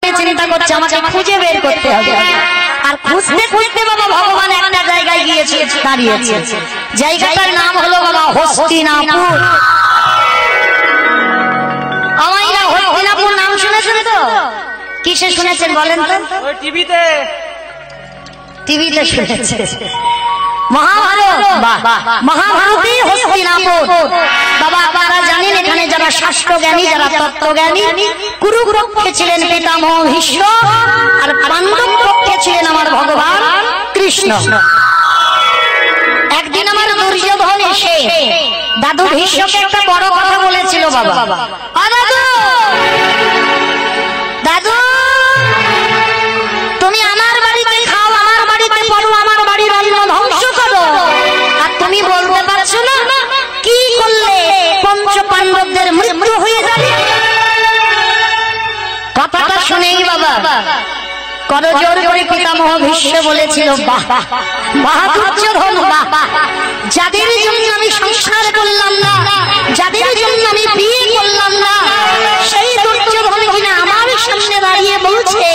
মনে চিন্তা করছে আমাকে খুঁজে বের করতে হবে। আর খুঁজতে খুঁজতে বাবা ভগবান একটা জায়গায় গিয়েছে, দাঁড়িয়েছে। জায়গাটার নাম হলো বাবা হস্তিনাপুর। আমাইরা হস্তিনাপুর নাম শুনেছেন তো? কিসে শুনেছেন বলেন তো? টিভিতে শুনেছে। মহাভারতে হস্তিনাপুর বাবা। আপনারা জানেন এখানে যারা শাস্ত্রজ্ঞানী, যারা তত্ত্বজ্ঞানী, কুরুপক্ষে ছিলেন পিতামহ ভীষ্ম, আর পাণ্ডব পক্ষে ছিলেন আমার ভগবান কৃষ্ণ। একদিন আমার দুর্যোধন এসে দাদু ভীষ্মকে একটা বড় কথা বলেছিল বাবা। দাদু, তুমি আমার বাড়িতে খাও, আমার বাড়িতে পড়ো, আমার বাড়ির অন্ন ধ্বংস করো, আর তুমি বলতে পারছো না কি করলে পঞ্চ পাণ্ডবদের মৃত্যু হয়ে যাবে? কথাটা শুনেই বাবা করজোর করে পিতামহ ভীষ্ম বলেছিল, বাহ বাহ দুর্যোধন, বাহ, যাদের জন্য আমি সংসার করলাম না, যাদের জন্য আমি বিয়ে করলাম না, সেই দুর্যোধন কিনা আমার সামনে দাঁড়িয়ে বলছে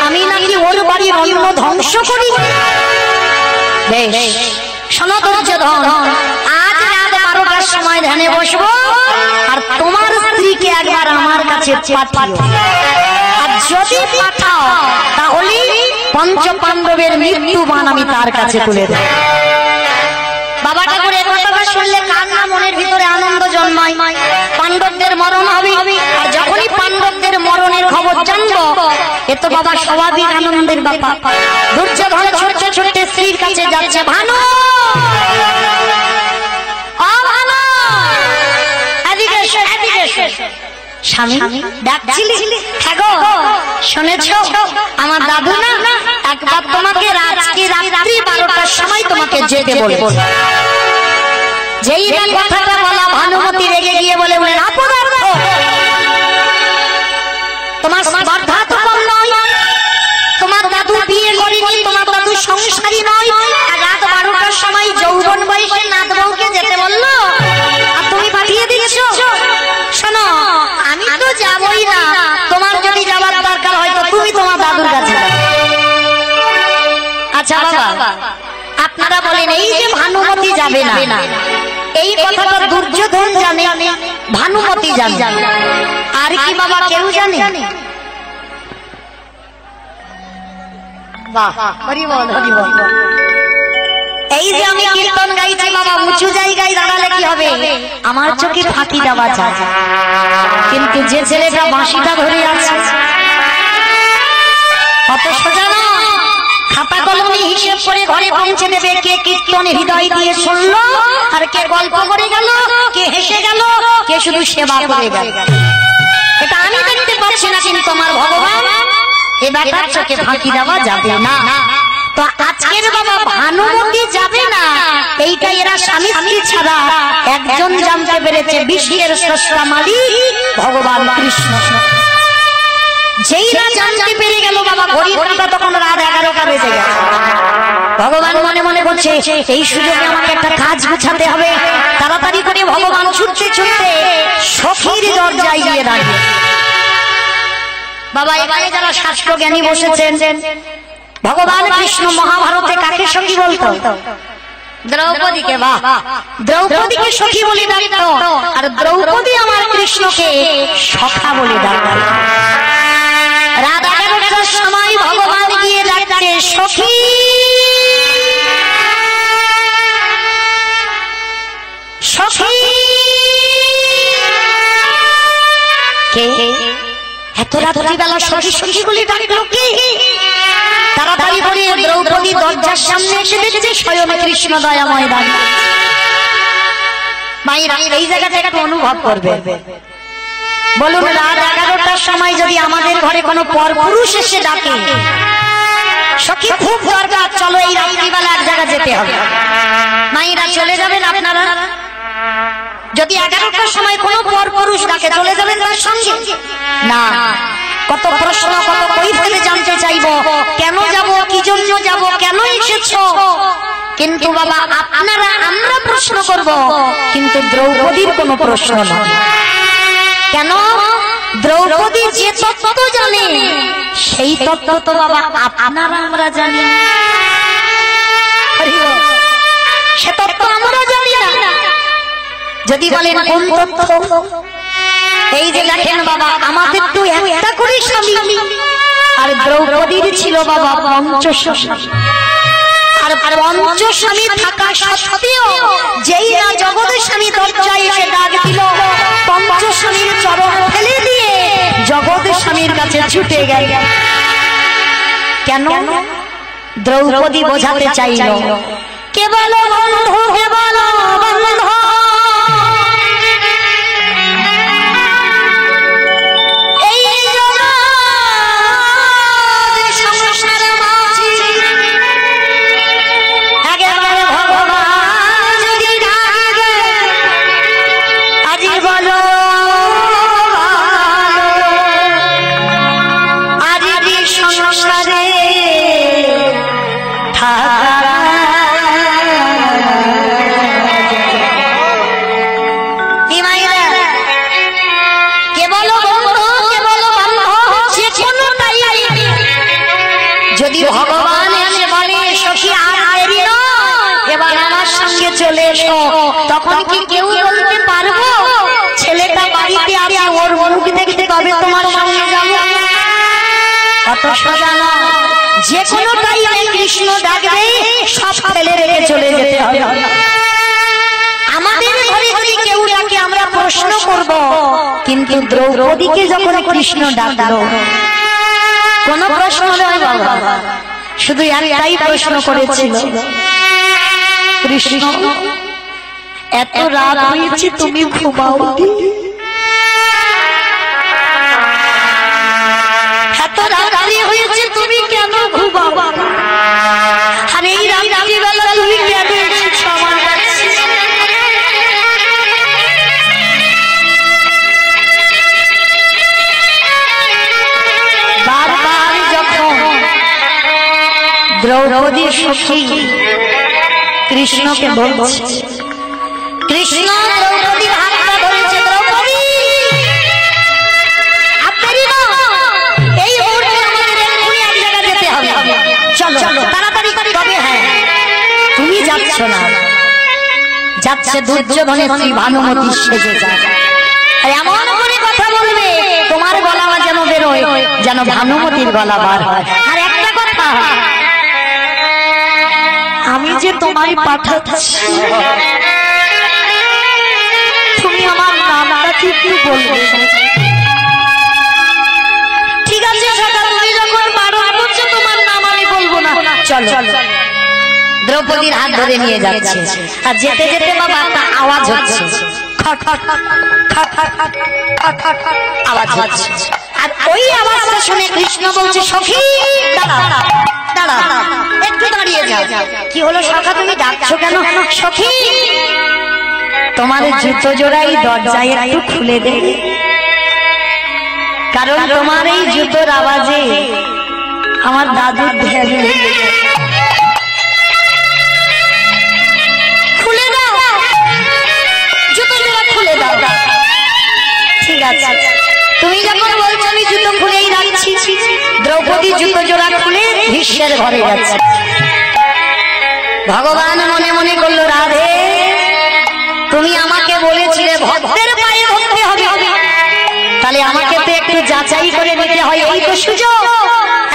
আমি নাকি ওর বাড়ির অন্ন ধ্বংস করি। বেশ শোনো দুর্যোধন, আজ রাত 12টার সময় ধ্যানে বসবো, আর তোমার স্ত্রীকে একবার আমার কাছে পাঠিও। আর যদি পাঠাও তাহলে পঞ্চ পাণ্ডবের মৃত্যুবান আমি তার কাছে তুলে দেব। বাবা ঠাকুর এই কথাটা শুনলে কার না মনের ভিতরে আনন্দ জন্মায়। পাণ্ডবদের মরণ হবে, আর যখনই পাণ্ডবদের মরণের খবর জানবো এ তো বাবা স্বাভাবিক আনন্দের ব্যাপার। দুর্যোধন ছুটতে ছুটতে স্ত্রীর কাছে যাচ্ছে, ভানু স্বামী ডাকছিলি? হ্যাঁ গো, শুনেছো আমার দাদু না একবার তোমাকে রাত্রি 12টার সময় তোমাকে যেতে বলবো। যেই কথাটা বলা ভানুমতি রেগে গিয়ে বলে তোমার স্পর্ধা তো কম নয়, তোমার দাদু বিয়ে করেনি, তোমার দাদু সংসারী নয়, রাত 12টার সময় যৌবন বয়সে নাত বউকে যেতে বললো আর তুমি পাঠিয়ে দিচ্ছ। শোনো, আমি তো যাবই না, তোমার যদি যাওয়ার দরকার হয় তো তুমি তোমার দাদুর কাছে যাও। আচ্ছা বাবা, আপনারা বলেন এই যে ভানুমতি যাবে না, এই কথাটা দুর্যোধন জানে, ভানুমতি জানে, আর কি বাবা কেউ জানে? বাহ, হরি বল হরি বল। এই যে আমি কীর্তন গাইছি বাবা, উঁচু জায়গায় দাঁড়ালে কি হবে? আমার চোখে ফাঁকি দেওয়া যায়, কিন্তু যে ছেলেটা বাঁশিটা ধরে আছে অত সোজা না। খাতা কলমে হিসেব করে ঘরে পৌঁছে দেবে কে কীর্তন হৃদয় দিয়ে শুনলো, আর কে গল্প করে গেল, কে হেসে গেল, কে শুধু সেবা করে গেল। এটা আমি দেখতে পাচ্ছি না, কিন্তু আমার ভগবান এ ব্যাপার চোখে ফাঁকি দেওয়া যাবে না। তো আজকের বাবা ভানুমতি যাবে না, এইটা এরা স্বামী স্ত্রী ছাড়া একজন জানতে পেরেছে, বিশ্বের স্রষ্টা মালিক ভগবান কৃষ্ণ। যেইরা জানতে পেরে গেল বাবা, ঘড়ির কাঁটা তখন রাত 11টা বেজে গেছে। ভগবান মনে মনে বলছে এই সুযোগে আমাকে একটা কাজ গুছাতে হবে। তাড়াতাড়ি করে ভগবান ছুটতে ছুটতে সখীর দরজায় গিয়ে দাঁড়িয়ে। বাবা এবারে যারা শাস্ত্র জ্ঞানী বসেছেন, ভগবান কৃষ্ণ মহাভারতে কাকে সখী বলতো? দ্রৌপদীকে। বাহ, দ্রৌপদীকে সখী বলে ডাকতো, আর দ্রৌপদী আমার কৃষ্ণকে সখা বলে ডাকতো। রাত 11টার সময় ভগবান গিয়ে ডাকছে, সখী সখী। কে এত রাত্রিবেলা সখী সখী বলে ডাকলো কে? তাড়াতাড়ি করে দ্রৌপদী দরজার সামনে এসে দেখছে স্বয়ং কৃষ্ণ দয়াময় দাঁড়িয়ে। মায়েরা এই জায়গাটা একটু অনুভব করবে। বলুন, রাত 11টার সময় যদি আমাদের ঘরে কোনো পরপুরুষ এসে ডাকে, সখী খুব দরকার, চলো এই রাত্রিবেলা এক জায়গা যেতে হবে, মায়েরা চলে যাবেন আপনারা? যদি 11টার সময় কোনো পরপুরুষ ডাকে চলে যাবেন তার সঙ্গে? না, কত প্রশ্ন, কত কৈফিয়ত জানতে চাইবো, কেন যাব, কি জন্য যাব, কেন এসেছো। কিন্তু বাবা আপনারা আমরা প্রশ্ন করব, কিন্তু দ্রৌপদীর কোনো প্রশ্ন নয়। কেন? দ্রৌপদী যে তত্ত্ব জানে সেই তত্ত্ব তো বাবা আপনারা আমরা জানি, সে তত্ত্ব আমরা জানি না। যদি বলেন কোন তত্ত্ব, এই যে দেখেন বাবা আমাদের তো একটা করে স্বামী, আর দ্রৌপদীর ছিল বাবা পঞ্চস্বামী। আর পঞ্চস্বামী থাকা সত্ত্বেও যেই না জগতের স্বামী দরজায় এসে ডাক দিল, পঞ্চস্বামীর চরণ ফেলে দিয়ে জগতের স্বামীর কাছে ছুটে গেল। কেন? দ্রৌপদী বোঝাতে চাইল কেবল বন্ধু, কেবল বন্ধু, যদি ভগবান এসে বলে সখী আর দেরি নয়, এবার আমার সঙ্গে চলে এসো, তখন কি কেউ বলতে পারবো ছেলেটা বাড়িতে আছে, ওর মুখ দেখতে তবে তোমার সঙ্গে যাবো? কত সোজা না, যে কোনো টাইমে কৃষ্ণ ডাকবে সব ফেলে রেখে চলে যেতে হবে। আমাদের ঘরে যদি কেউ ডাকে আমরা প্রশ্ন করব, কিন্তু দ্রৌপদীকে যখন কৃষ্ণ ডাকলো কোন প্রশ্ন নয় বাবা, শুধু একটাই প্রশ্ন করেছিল, কৃষ্ণ এত রাত হয়েছে তুমি ঘুমাও, এত রাত্রি হয়েছে তুমি কেন ঘুমাও? আর এই রাত্রিবেলা তুমি কেন এসেছো আমার কাছে? বারবার যখন দ্রৌপদীর সখী কৃষ্ণকে বলছে, কৃষ্ণ দ্রৌপদীর হাতটা ধরেছে, দ্রৌপদী এই মুহূর্তে আমাদের এক্ষুনি এক জায়গায় যেতে হবে, চলো তাড়াতাড়ি করে। তবে হ্যাঁ, তুমি যাচ্ছ না, যাচ্ছে দুর্যোধনের স্ত্রী ভানুমতি সেজে যায়। আর এমন করে কথা বলবে তোমার গলা যেন বেরোয়, যেন ভানুমতির গলা বার হয়। আর একটা কথা, আমি যে তোমায় পাঠাচ্ছি তুমি আমার নামটা কি বলবে? ঠিক আছে সখা, তুমি যখন বারণ করছো তোমার নাম আমি বলবো না, চলো। দ্রৌপদীর হাত ধরে নিয়ে যাচ্ছে, আর যেতে যেতে বাবা একটা আওয়াজ হচ্ছে, আওয়াজ হচ্ছে। আর ওই আওয়াজটা শুনে কৃষ্ণ বলছে, সখী দাঁড়া দাঁড়া, একটু দাঁড়িয়ে যাও। কি হলো সখা, তুমি ডাকছো কেন? সখী তোমার জুতো জোড়াই দরজায় একটু খুলে দে, কারণ তোমার এই জুতোর আওয়াজে আমার দাদুর ধ্যান লেগে যায়। খুলে দাও, জুতো জোড়া খুলে দাও। ঠিক আছে, তুমি যখন বলছো আমি জুতো খুলেই রাখছি। দ্রৌপদী জুতো জোড়া খুলে ভীষ্মের ঘরে যাচ্ছে। ভগবান মনে মনে করলো, রাধে তুমি আমাকে বলেছিলে ভক্তের পায়ে ধরতে হবে, তাহলে আমাকে তো একটু যাচাই করে নিতে হয়। এই তো সুযোগ,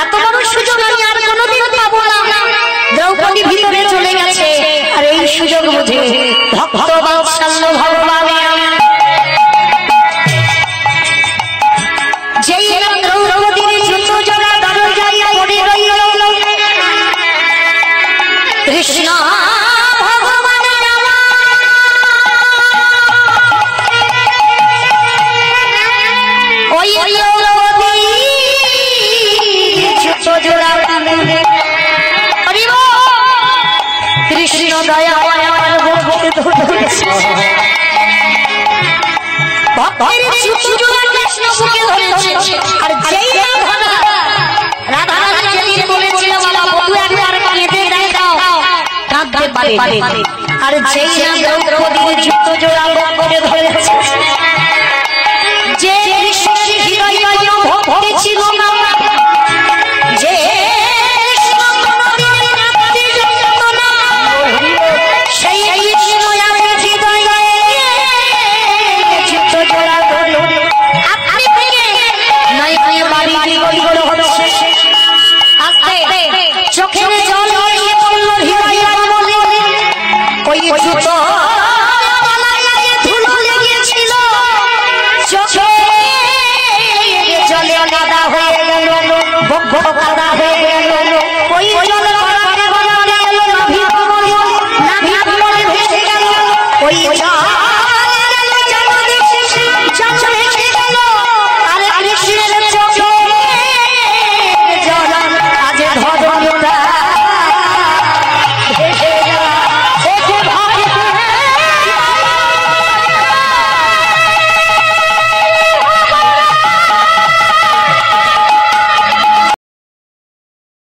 এত বড় সুযোগ আমি আর কোনোদিন পাবো না। দ্রৌপদী ভিতরে চলে গেছে, আর এই সুযোগ বুঝে ভক্ত বাৎসল্য ভগবান যেই দ্রৌপদীর জুতো জোড়া দরজায় পড়ে রইল, কৃষ্ণ কৃষ্ণ দয়া আর যেই রাধা বলেছিল কাঁদতে পারে, আর যেই দ্রৌপদীর জুতো জোড়া করে ধরেছে, যে কৃষ্ণের হৃদয়ে কোনো ভক্তি ছিল না, বহুকাল